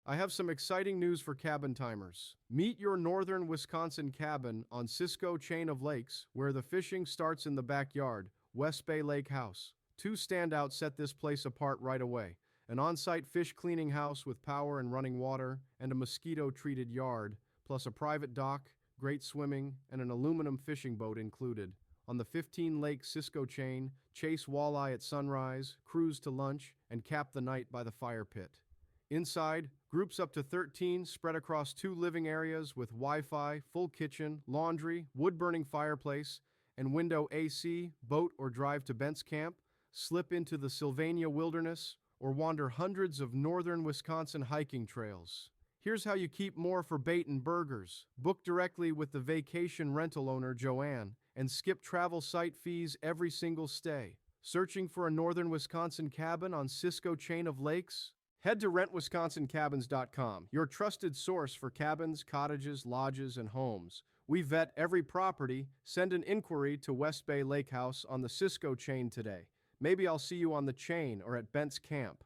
I have some exciting news for Cabintimers. Meet your northern Wisconsin cabin on Cisco Chain of Lakes, where the fishing starts in the backyard, West Bay Lake House. Two standouts set this place apart right away: an on-site fish cleaning house with power and running water, and a mosquito-treated yard, plus a private dock, great swimming, and an aluminum fishing boat included. On the 15-lake Cisco Chain, chase walleye at sunrise, cruise to lunch, and cap the night by the fire pit. Inside, groups up to 13 spread across 2 living areas with Wi-Fi, full kitchen, laundry, wood-burning fireplace, and window AC. Boat or drive to Bent's Camp, slip into the Sylvania wilderness, or wander hundreds of northern Wisconsin hiking trails. Here's how you keep more for bait and burgers. Book directly with the vacation rental owner, Joanne, and skip travel site fees every single stay. Searching for a northern Wisconsin cabin on Cisco Chain of Lakes? Head to rentwisconsincabins.com, your trusted source for cabins, cottages, lodges, and homes. We vet every property. Send an inquiry to West Bay Lake House on the Cisco Chain today. Maybe I'll see you on the chain or at Bent's Camp.